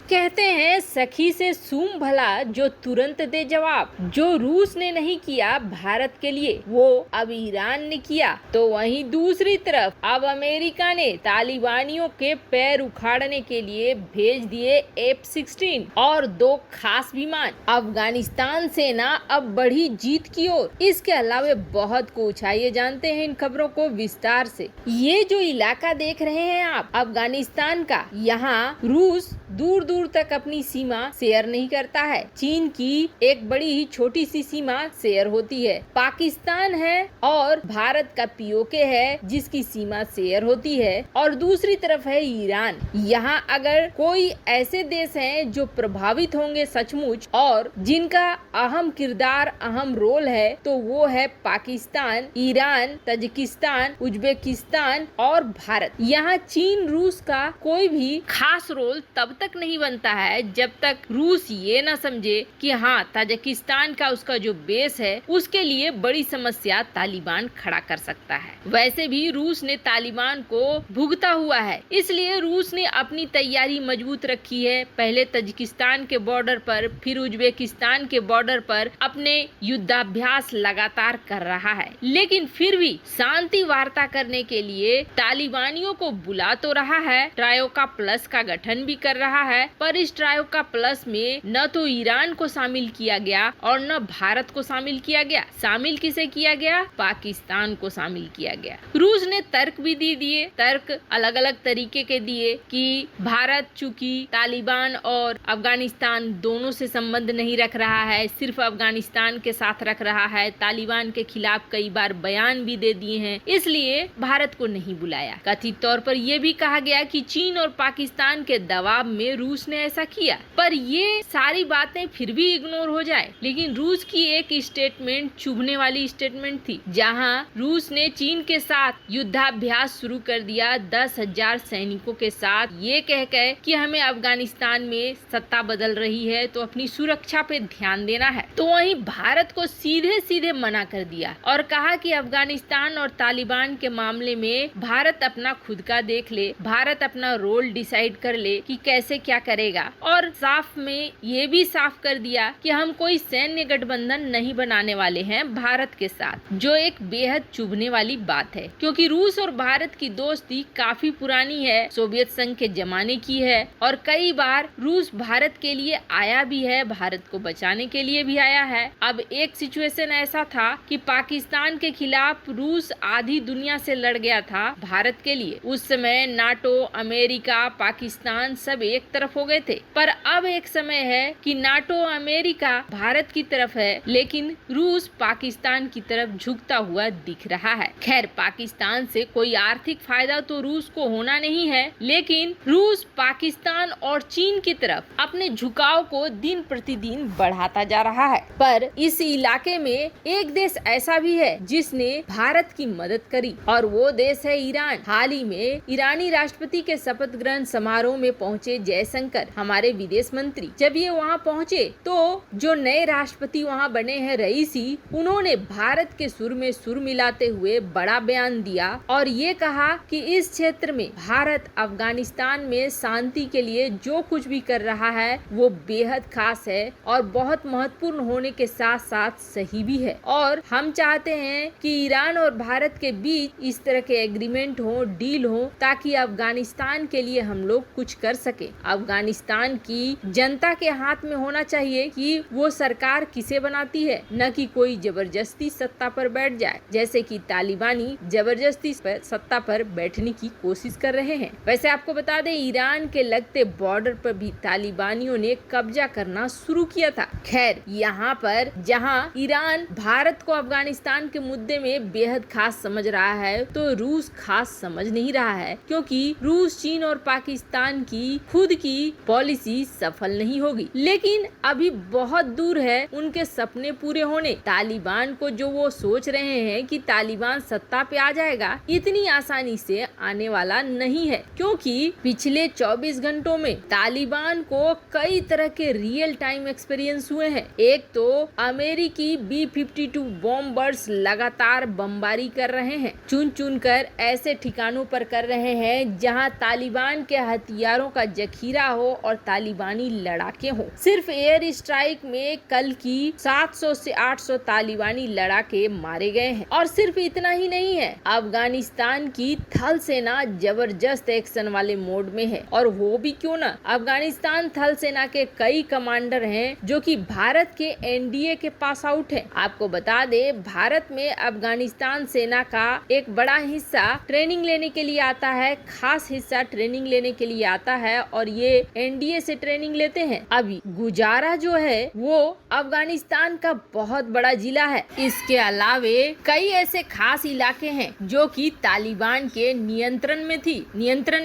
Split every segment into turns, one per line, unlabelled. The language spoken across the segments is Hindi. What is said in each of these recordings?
कहते हैं सखी से सूम भला जो तुरंत दे जवाब। जो रूस ने नहीं किया भारत के लिए वो अब ईरान ने किया, तो वहीं दूसरी तरफ अब अमेरिका ने तालिबानियों के पैर उखाड़ने के लिए भेज दिए F-16 और 2 खास विमान। अफगानिस्तान सेना अब बढ़ी जीत की ओर। इसके अलावा बहुत कुछ, आइए जानते हैं इन खबरों को विस्तार से। ये जो इलाका देख रहे हैं आप अफगानिस्तान का, यहाँ रूस दूर दूर तक अपनी सीमा शेयर नहीं करता है। चीन की एक बड़ी ही छोटी सी सीमा शेयर होती है। पाकिस्तान है और भारत का पीओके है जिसकी सीमा शेयर होती है, और दूसरी तरफ है ईरान। यहाँ अगर कोई ऐसे देश हैं जो प्रभावित होंगे सचमुच और जिनका अहम किरदार, अहम रोल है, तो वो है पाकिस्तान, ईरान, तजिकिस्तान, उज्बेकिस्तान और भारत। यहाँ चीन रूस का कोई भी खास रोल तब तक नहीं बनता है जब तक रूस ये ना समझे कि हाँ, ताजिकिस्तान का उसका जो बेस है उसके लिए बड़ी समस्या तालिबान खड़ा कर सकता है। वैसे भी रूस ने तालिबान को भुगता हुआ है, इसलिए रूस ने अपनी तैयारी मजबूत रखी है। पहले तजिकिस्तान के बॉर्डर पर, फिर उज्बेकिस्तान के बॉर्डर पर अपने युद्धाभ्यास लगातार कर रहा है, लेकिन फिर भी शांति वार्ता करने के लिए तालिबानियों को बुला तो रहा है, ट्रायोका प्लस का गठन भी कर रहा है, पर इस ट्रायोका प्लस में न तो ईरान को शामिल किया गया और न भारत को शामिल किया गया। शामिल किसे किया गया? पाकिस्तान को शामिल किया गया। रूस ने तर्क भी दिए, तर्क अलग अलग तरीके के दिए कि भारत चूंकि तालिबान और अफगानिस्तान दोनों से संबंध नहीं रख रहा है, सिर्फ अफगानिस्तान के साथ रख रहा है, तालिबान के खिलाफ कई बार बयान भी दे दिए हैं, इसलिए भारत को नहीं बुलाया। कथित तौर पर यह भी कहा गया कि चीन और पाकिस्तान के दबाव में रूस ने ऐसा किया, पर ये सारी बातें फिर भी इग्नोर हो जाए। लेकिन रूस की एक स्टेटमेंट चुभने वाली स्टेटमेंट थी, जहां रूस ने चीन के साथ युद्धाभ्यास शुरू कर दिया 10,000 सैनिकों के साथ, ये कह कि हमें अफगानिस्तान में सत्ता बदल रही है तो अपनी सुरक्षा पे ध्यान देना है। तो वहीं भारत को सीधे सीधे मना कर दिया और कहा कि अफगानिस्तान और तालिबान के मामले में भारत अपना खुद का देख ले, भारत अपना रोल डिसाइड कर ले कि कैसे क्या करेगा। और साफ में ये भी साफ कर दिया कि हम कोई सैन्य गठबंधन नहीं बनाने वाले हैं भारत के साथ, जो एक बेहद चुभने वाली बात है, क्योंकि रूस और भारत की दोस्ती काफी पुरानी है, सोवियत संघ के जमाने की है, और कई बार रूस भारत के लिए आया भी है, भारत को बचाने के लिए भी आया है। अब एक सिचुएशन ऐसा था कि पाकिस्तान के खिलाफ रूस आधी दुनिया से लड़ गया था भारत के लिए। उस समय नाटो, अमेरिका, पाकिस्तान सब एक तरफ हो गए थे, पर अब एक समय है कि नाटो, अमेरिका भारत की तरफ है, लेकिन रूस पाकिस्तान की तरफ झुकता हुआ दिख रहा है। खैर, पाकिस्तान से कोई आर्थिक फायदा तो रूस को होना नहीं है, लेकिन रूस पाकिस्तान और चीन की तरफ अपने झुकाव को दिन प्रतिदिन बढ़ाता जा रहा है। पर इस इलाके में एक देश ऐसा भी है जिसने भारत की मदद करी, और वो देश है ईरान। हाल ही में ईरानी राष्ट्रपति के शपथ ग्रहण समारोह में पहुंचे जयशंकर, हमारे विदेश मंत्री, जब ये वहाँ पहुँचे तो जो नए राष्ट्रपति वहाँ बने हैं रईसी, उन्होंने भारत के सुर में सुर मिलाते हुए बड़ा बयान दिया और ये कहा कि इस क्षेत्र में भारत अफगानिस्तान में शांति के लिए जो कुछ भी कर रहा है वो बेहद खास है और बहुत महत्वपूर्ण होने के साथ साथ सही भी है, और हम चाहते हैं कि ईरान और भारत के बीच इस तरह के एग्रीमेंट हो, डील हो, ताकि अफगानिस्तान के लिए हम लोग कुछ कर सके। अफगानिस्तान की जनता के हाथ में होना चाहिए कि वो सरकार किसे बनाती है, न कि कोई जबरदस्ती सत्ता पर बैठ जाए, जैसे कि तालिबानी जबरदस्ती सत्ता पर बैठने की कोशिश कर रहे हैं। वैसे आपको बता दें, ईरान के लगते बॉर्डर पर भी तालिबानियों ने कब्जा करना शुरू किया था। खैर, यहाँ पर जहाँ ईरान भारत को अफगानिस्तान के मुद्दे में बेहद खास समझ रहा है, तो रूस खास समझ नहीं रहा है, क्योंकि रूस, चीन और पाकिस्तान की खुद की पॉलिसी सफल नहीं होगी। लेकिन अभी बहुत दूर है उनके सपने पूरे होने। तालिबान को जो वो सोच रहे हैं कि तालिबान सत्ता पे आ जाएगा, इतनी आसानी से आने वाला नहीं है, क्योंकि पिछले 24 घंटों में तालिबान को कई तरह के रियल टाइम एक्सपीरियंस हुए हैं। एक तो अमेरिकी B-52 बॉम्बर्स लगातार बमबारी कर रहे हैं, चुन चुन कर ऐसे ठिकानों पर कर रहे हैं जहां तालिबान के हथियारों का जखीरा हो और तालिबानी लड़ाके हो। सिर्फ एयर स्ट्राइक में कल की 700 से 800 तालिबानी लड़ाके मारे गए हैं। और सिर्फ इतना ही नहीं है, अफगानिस्तान की थल सेना जबरदस्त एक्शन वाले मोड में है। और वो भी क्यों ना, अफगानिस्तान थल सेना के कई कमांडर हैं जो कि भारत के एनडीए के पास आउट है। आपको बता दे, भारत में अफगानिस्तान सेना का एक बड़ा हिस्सा ट्रेनिंग लेने के लिए आता है, खास हिस्सा ट्रेनिंग लेने के लिए आता है और ये एनडीए से ट्रेनिंग लेते हैं। अभी गुजारा जो है वो अफगानिस्तान का बहुत बड़ा जिला है। इसके अलावे कई ऐसे खास इलाके हैं जो कि तालिबान के नियंत्रण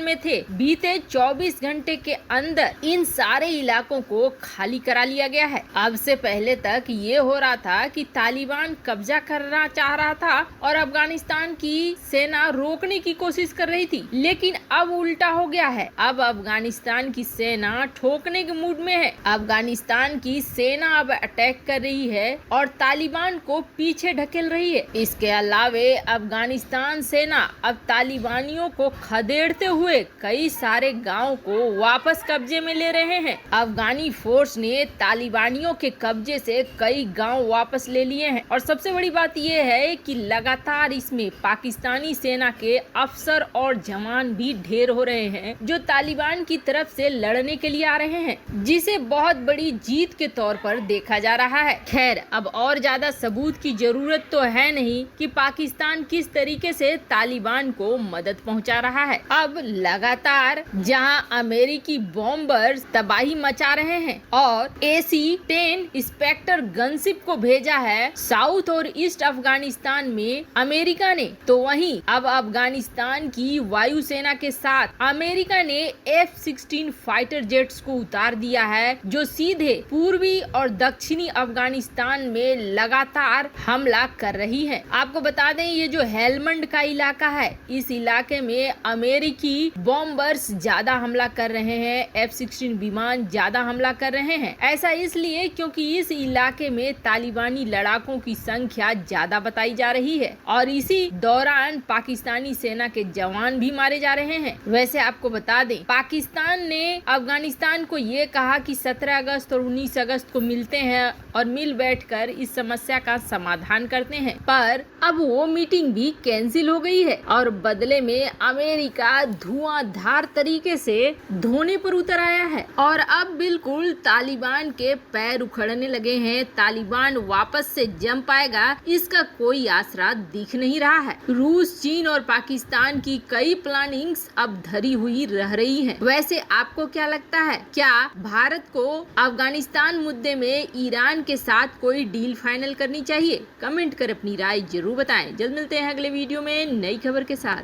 में थे। बीते 24 घंटे के अंदर इन सारे इलाकों को खाली करा लिया गया है। अब से पहले तक ये हो रहा था कि तालिबान कब्जा करना चाह रहा था और अफगानिस्तान की सेना रोकने की कोशिश कर रही थी, लेकिन अब उल्टा हो गया है। अब अफगानिस्तान की सेना ठोकने के मूड में है। अफगानिस्तान की सेना अब अटैक कर रही है और तालिबान को पीछे ढकेल रही है। इसके अलावे अफगानिस्तान सेना अब तालिबानियों को खदेड़ते हुए कई सारे गांव को वापस कब्जे में ले रहे हैं। अफगानी फोर्स ने तालिबानियों के कब्जे से कई गांव वापस ले लिए हैं और सबसे बड़ी बात यह है कि लगातार इसमें पाकिस्तानी सेना के अफसर और जवान भी ढेर हो रहे हैं जो तालिबान की तरफ से लड़ने के लिए आ रहे हैं, जिसे बहुत बड़ी जीत के तौर पर देखा जा रहा है। खैर, अब और ज्यादा सबूत की जरूरत तो है नहीं कि पाकिस्तान किस तरीके से तालिबान को मदद पहुंचा रहा है। अब लगातार जहां अमेरिकी बॉम्बर्स तबाही मचा रहे हैं और AC-10 स्पेक्टर गनशिप को भेजा है साउथ और ईस्ट अफगानिस्तान में अमेरिका ने, तो वहीं अब अफगानिस्तान की वायुसेना के साथ अमेरिका ने F-16 फाइटर जेट्स को उतार दिया है जो सीधे पूर्वी और दक्षिणी अफगानिस्तान में लगातार हमला कर रही है। आपको बता दें, ये जो हेलमंड का इलाका है, इस इलाके में अमेरिकी बॉम्बर्स ज्यादा हमला कर रहे हैं, F-16 विमान ज्यादा हमला कर रहे हैं। ऐसा इसलिए क्योंकि इस इलाके में तालिबानी लड़ाकों की संख्या ज्यादा बताई जा रही है और इसी दौरान पाकिस्तानी सेना के जवान भी मारे जा रहे हैं। वैसे आपको बता दें, पाकिस्तान ने अफगानिस्तान को ये कहा कि 17 अगस्त और 19 अगस्त को मिलते हैं और मिल बैठकर इस समस्या का समाधान करते हैं, पर अब वो मीटिंग भी कैंसिल हो गई है और बदले में अमेरिका धुआंधार तरीके से धोने पर उतर आया है और अब बिल्कुल तालिबान के पैर उखड़ने लगे हैं। तालिबान वापस से जम पाएगा, इसका कोई आसरा दिख नहीं रहा है। रूस, चीन और पाकिस्तान की कई प्लानिंग्स अब धरी हुई रह रही हैं। वैसे आपको क्या लगता है, क्या भारत को अफगानिस्तान मुद्दे में ईरान के साथ कोई डील फाइनल करनी चाहिए? कमेंट कर अपनी राय जरूर बताएं। जल्द मिलते हैं अगले वीडियो में नई खबर के साथ।